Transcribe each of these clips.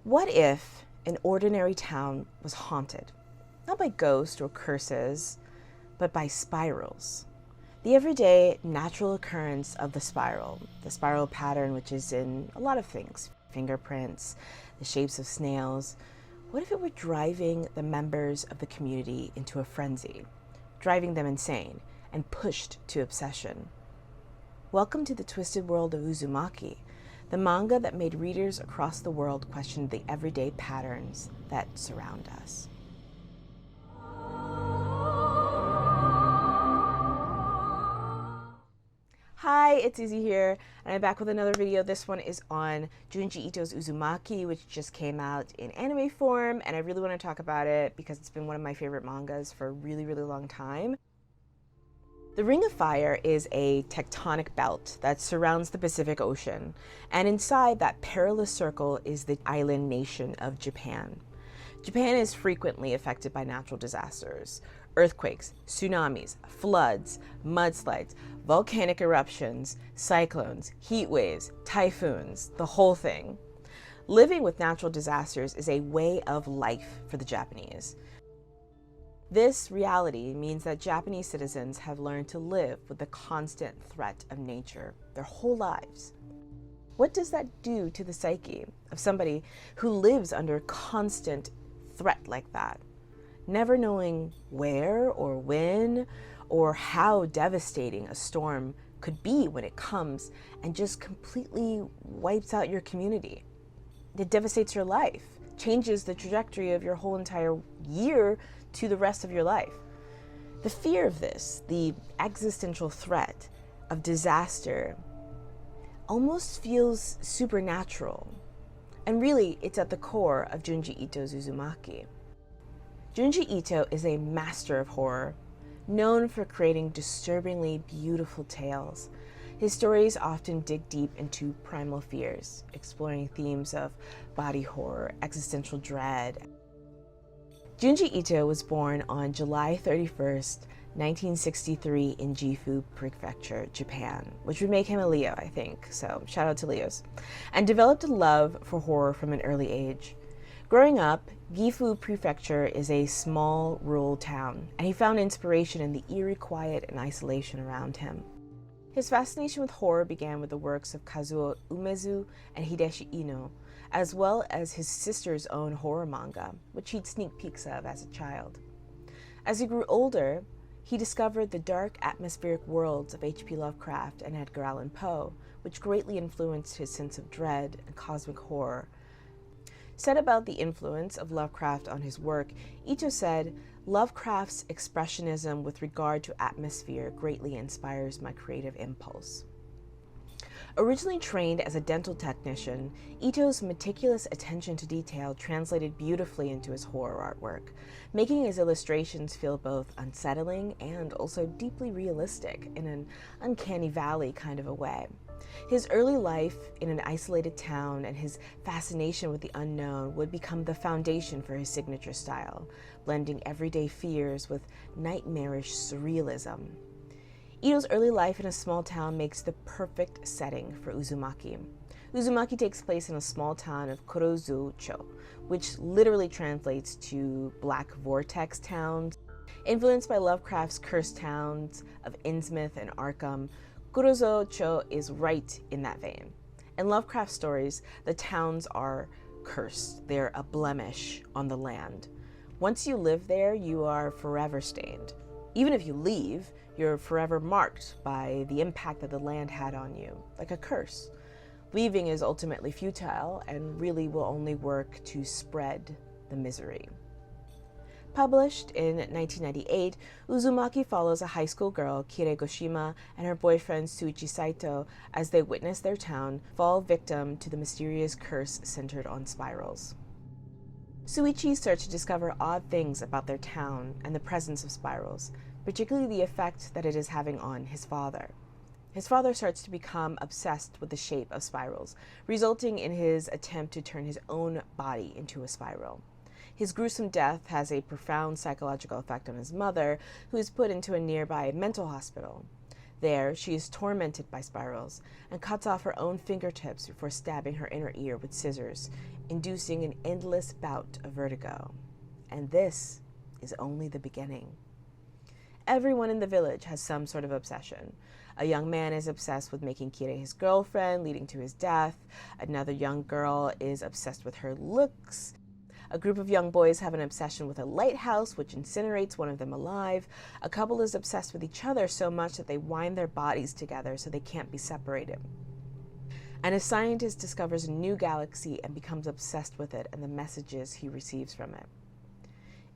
What if an ordinary town was haunted, not by ghosts or curses, but by spirals? The everyday natural occurrence of the spiral pattern, which is in a lot of things, fingerprints, the shapes of snails. What if it were driving the members of the community into a frenzy, driving them insane and pushed to obsession? Welcome to the twisted world of Uzumaki, the manga that made readers across the world question the everyday patterns that surround us. Hi, it's Izzy here, and I'm back with another video. This one is on Junji Ito's Uzumaki, which just came out in anime form, and I really want to talk about it because it's been one of my favorite mangas for a really long time. The Ring of Fire is a tectonic belt that surrounds the Pacific Ocean, and inside that perilous circle is the island nation of Japan. Japan is frequently affected by natural disasters: earthquakes, tsunamis, floods, mudslides, volcanic eruptions, cyclones, heat waves, typhoons, the whole thing. Living with natural disasters is a way of life for the Japanese. This reality means that Japanese citizens have learned to live with the constant threat of nature their whole lives. What does that do to the psyche of somebody who lives under constant threat like that, never knowing where or when or how devastating a storm could be when it comes and just completely wipes out your community? It devastates your life, changes the trajectory of your whole entire year to the rest of your life. The fear of this, the existential threat of disaster, almost feels supernatural. And really, it's at the core of Junji Ito's Uzumaki. Junji Ito is a master of horror, known for creating disturbingly beautiful tales. His stories often dig deep into primal fears, exploring themes of body horror, existential dread. Junji Ito was born on July 31st, 1963 in Gifu Prefecture, Japan, which would make him a Leo, I think, so shout out to Leos, and developed a love for horror from an early age. Growing up, Gifu Prefecture is a small rural town, and he found inspiration in the eerie quiet and isolation around him. His fascination with horror began with the works of Kazuo Umezu and Hideshi Ino, as well as his sister's own horror manga, which he'd sneak peeks of as a child. As he grew older, he discovered the dark atmospheric worlds of H.P. Lovecraft and Edgar Allan Poe, which greatly influenced his sense of dread and cosmic horror. Said about the influence of Lovecraft on his work, Ito said, "Lovecraft's expressionism with regard to atmosphere greatly inspires my creative impulse." Originally trained as a dental technician, Ito's meticulous attention to detail translated beautifully into his horror artwork, making his illustrations feel both unsettling and also deeply realistic in an uncanny valley kind of a way. His early life in an isolated town and his fascination with the unknown would become the foundation for his signature style, blending everyday fears with nightmarish surrealism. Ito's early life in a small town makes the perfect setting for Uzumaki. Uzumaki takes place in a small town of Kurozu-cho, which literally translates to Black Vortex Town. Influenced by Lovecraft's cursed towns of Innsmouth and Arkham, Kurozu-cho is right in that vein. In Lovecraft stories, the towns are cursed. They're a blemish on the land. Once you live there, you are forever stained. Even if you leave, you're forever marked by the impact that the land had on you, like a curse. Leaving is ultimately futile and really will only work to spread the misery. Published in 1998, Uzumaki follows a high school girl, Kiregoshima, and her boyfriend Suichi Saito as they witness their town fall victim to the mysterious curse centered on spirals. Suichi starts to discover odd things about their town and the presence of spirals, particularly the effect that it is having on his father. His father starts to become obsessed with the shape of spirals, resulting in his attempt to turn his own body into a spiral. His gruesome death has a profound psychological effect on his mother, who is put into a nearby mental hospital. There, she is tormented by spirals and cuts off her own fingertips before stabbing her inner ear with scissors, inducing an endless bout of vertigo. And this is only the beginning. Everyone in the village has some sort of obsession. A young man is obsessed with making Kira his girlfriend, leading to his death. Another young girl is obsessed with her looks. A group of young boys have an obsession with a lighthouse, which incinerates one of them alive. A couple is obsessed with each other so much that they wind their bodies together so they can't be separated. And a scientist discovers a new galaxy and becomes obsessed with it and the messages he receives from it.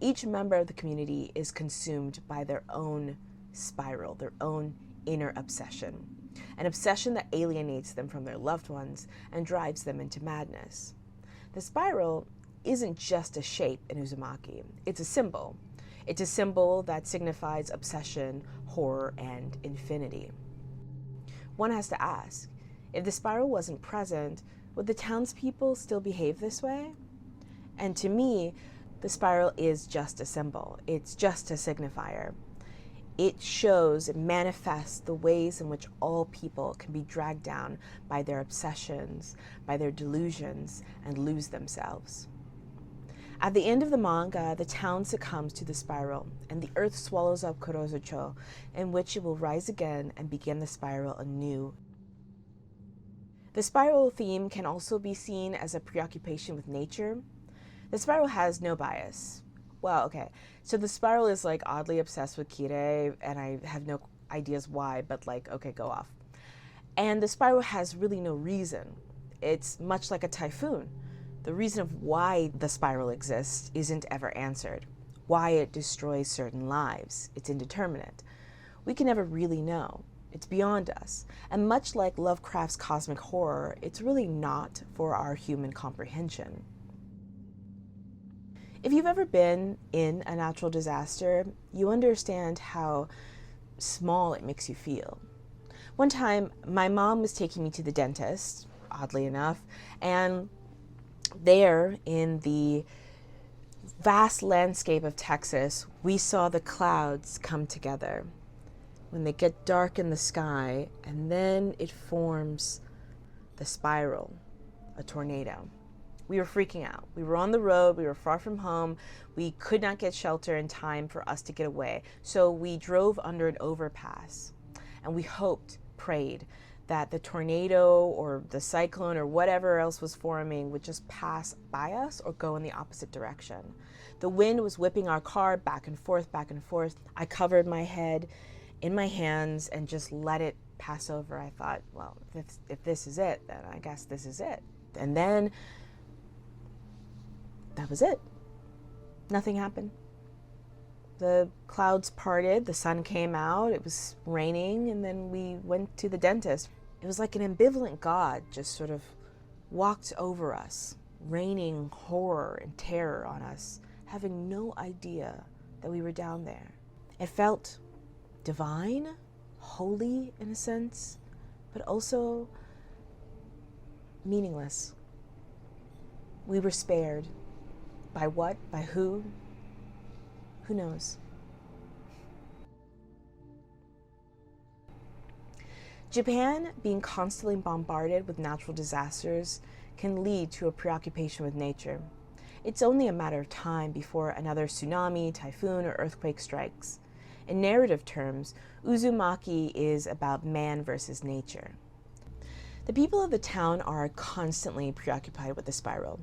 Each member of the community is consumed by their own spiral, their own inner obsession, an obsession that alienates them from their loved ones and drives them into madness. The spiral isn't just a shape in Uzumaki, it's a symbol. It's a symbol that signifies obsession, horror, and infinity. One has to ask, if the spiral wasn't present, would the townspeople still behave this way? And to me, the spiral is just a symbol. It's just a signifier. It shows, it manifests the ways in which all people can be dragged down by their obsessions, by their delusions, and lose themselves. At the end of the manga, the town succumbs to the spiral, and the earth swallows up Kurozucho, in which it will rise again and begin the spiral anew. The spiral theme can also be seen as a preoccupation with nature. The spiral has no bias. Well, okay, so the spiral is like oddly obsessed with Kire, and I have no ideas why, but like, okay, go off. And the spiral has really no reason. It's much like a typhoon. The reason of why the spiral exists isn't ever answered. Why it destroys certain lives, it's indeterminate. We can never really know. It's beyond us. And much like Lovecraft's cosmic horror, it's really not for our human comprehension. If you've ever been in a natural disaster, you understand how small it makes you feel. One time, my mom was taking me to the dentist, oddly enough, and there in the vast landscape of Texas, we saw the clouds come together. When they get dark in the sky, and then it forms the spiral, a tornado. We were freaking out. We were on the road, we were far from home, we could not get shelter in time for us to get away. So we drove under an overpass, and we hoped, prayed, that the tornado or the cyclone or whatever else was forming would just pass by us or go in the opposite direction. The wind was whipping our car back and forth, back and forth. I covered my head in my hands and just let it pass over. I thought, well, if this is it, then I guess this is it. And then that was it. Nothing happened. The clouds parted, the sun came out, it was raining, and then we went to the dentist. It was like an ambivalent God just sort of walked over us, raining horror and terror on us, having no idea that we were down there. It felt divine, holy in a sense, but also meaningless. We were spared. By what? By who? Who knows? Japan, being constantly bombarded with natural disasters, can lead to a preoccupation with nature. It's only a matter of time before another tsunami, typhoon, or earthquake strikes. In narrative terms, Uzumaki is about man versus nature. The people of the town are constantly preoccupied with the spiral.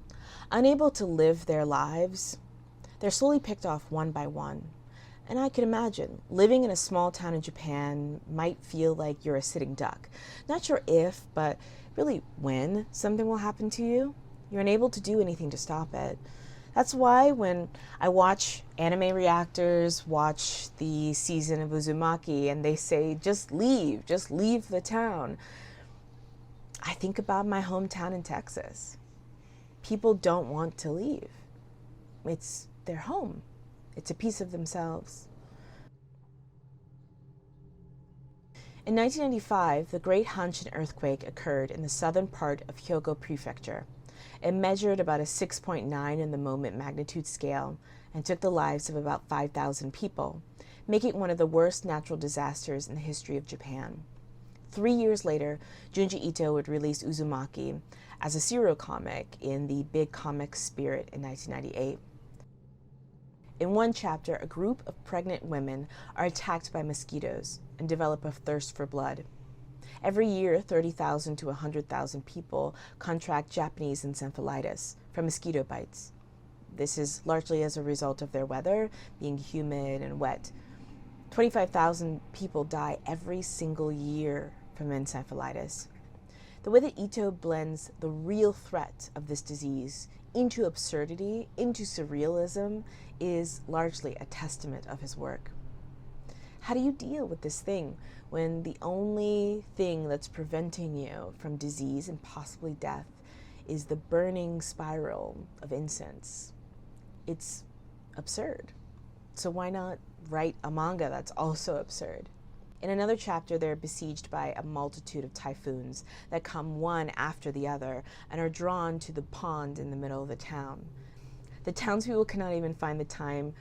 Unable to live their lives, they're slowly picked off one by one. And I can imagine, living in a small town in Japan might feel like you're a sitting duck. Not sure if, but really when something will happen to you. You're unable to do anything to stop it. That's why when I watch anime reactors, watch the season of Uzumaki, and they say, just leave the town, I think about my hometown in Texas. People don't want to leave. It's their home. It's a piece of themselves. In 1995, the Great Hanshin earthquake occurred in the southern part of Hyogo Prefecture. It measured about a 6.9 in the moment magnitude scale and took the lives of about 5,000 people. making it one of the worst natural disasters in the history of Japan. 3 years later, Junji Ito would release Uzumaki as a serial comic in the Big Comic Spirit in 1998. In one chapter, a group of pregnant women are attacked by mosquitoes and develop a thirst for blood. Every year, 30,000 to 100,000 people contract Japanese encephalitis from mosquito bites. This is largely as a result of their weather being humid and wet. 25,000 people die every single year from encephalitis. The way that Ito blends the real threat of this disease into absurdity, into surrealism, is largely a testament of his work. How do you deal with this thing when the only thing that's preventing you from disease and possibly death is the burning spiral of incense? It's absurd. So why not write a manga that's also absurd? In another chapter, they're besieged by a multitude of typhoons that come one after the other and are drawn to the pond in the middle of the town. The townspeople cannot even find the time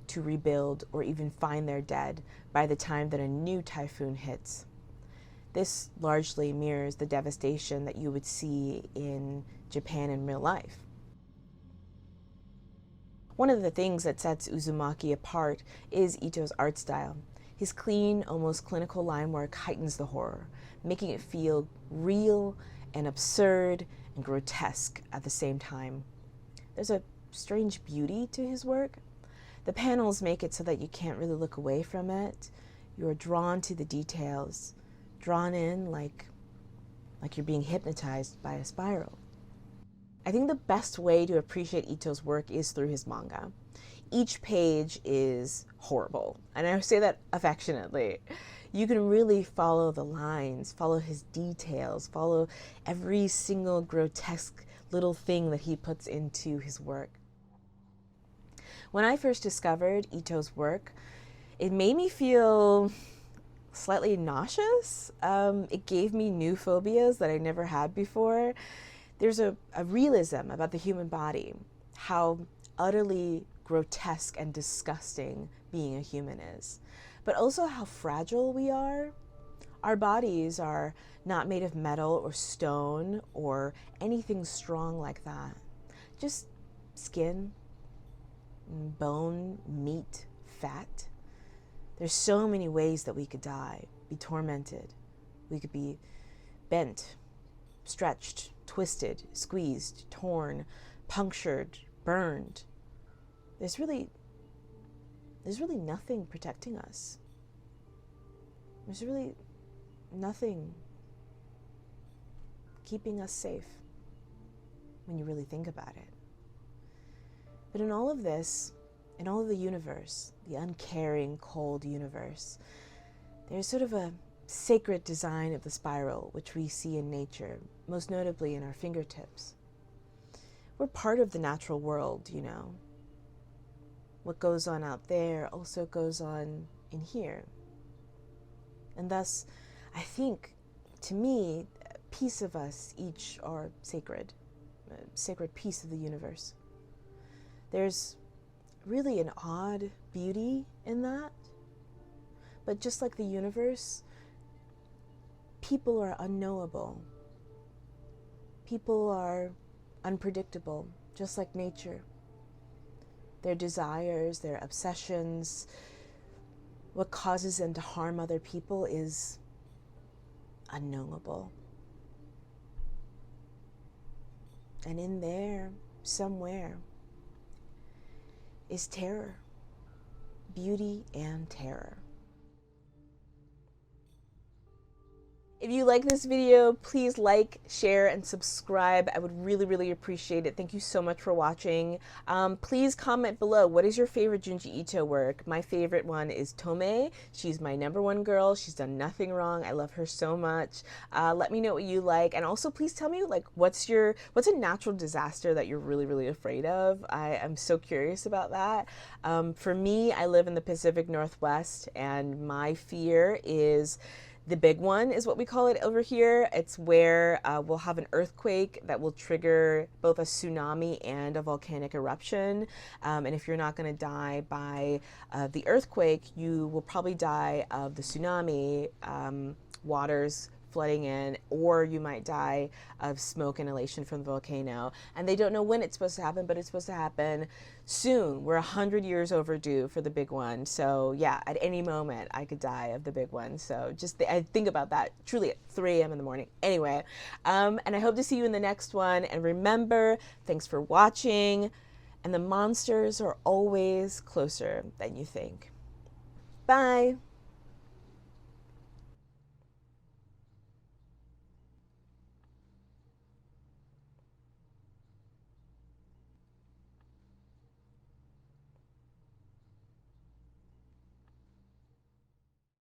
to rebuild or even find their dead by the time that a new typhoon hits. This largely mirrors the devastation that you would see in Japan in real life. One of the things that sets Uzumaki apart is Ito's art style. His clean, almost clinical line work heightens the horror, making it feel real and absurd and grotesque at the same time. There's a strange beauty to his work. The panels make it so that you can't really look away from it. You're drawn to the details, drawn in like you're being hypnotized by a spiral. I think the best way to appreciate Ito's work is through his manga. Each page is horrible, and I say that affectionately. You can really follow the lines, follow his details, follow every single grotesque little thing that he puts into his work. When I first discovered Ito's work, it made me feel slightly nauseous. It gave me new phobias that I never had before. There's a realism about the human body, how utterly grotesque and disgusting being a human is, but also how fragile we are. Our bodies are not made of metal or stone or anything strong like that. Just skin, bone, meat, fat. There's so many ways that we could die, be tormented. We could be bent, stretched, twisted, squeezed, torn, punctured, burned. There's really nothing protecting us. There's really nothing keeping us safe when you really think about it. But in all of this, in all of the universe, the uncaring, cold universe, there's sort of a sacred design of the spiral, which we see in nature, most notably in our fingertips. We're part of the natural world, you know. What goes on out there also goes on in here. And thus, I think, to me, a piece of us each are sacred, a sacred piece of the universe. There's really an odd beauty in that. But just like the universe, people are unknowable. People are unpredictable, just like nature. Their desires, their obsessions, what causes them to harm other people is unknowable. And in there, somewhere, is terror, beauty and terror. If you like this video, please like, share, and subscribe. I would really, really appreciate it. Thank you so much for watching. Please comment below. What is your favorite Junji Ito work? My favorite one is Tome. She's my #1 girl. She's done nothing wrong. I love her so much. Let me know what you like. And also, please tell me, like, what's a natural disaster that you're really, really afraid of? I am so curious about that. For me, I live in the Pacific Northwest, and my fear is The big one is what we call it over here. It's where we'll have an earthquake that will trigger both a tsunami and a volcanic eruption. And if you're not going to die by the earthquake, you will probably die of the tsunami, waters flooding in, or you might die of smoke inhalation from the volcano. And they don't know when it's supposed to happen, but it's supposed to happen soon. We're 100 years overdue for the big one. So yeah, at any moment I could die of the big one. So just I think about that truly at 3 a.m. in the morning. Anyway, and I hope to see you in the next one. And remember, thanks for watching. And the monsters are always closer than you think. Bye.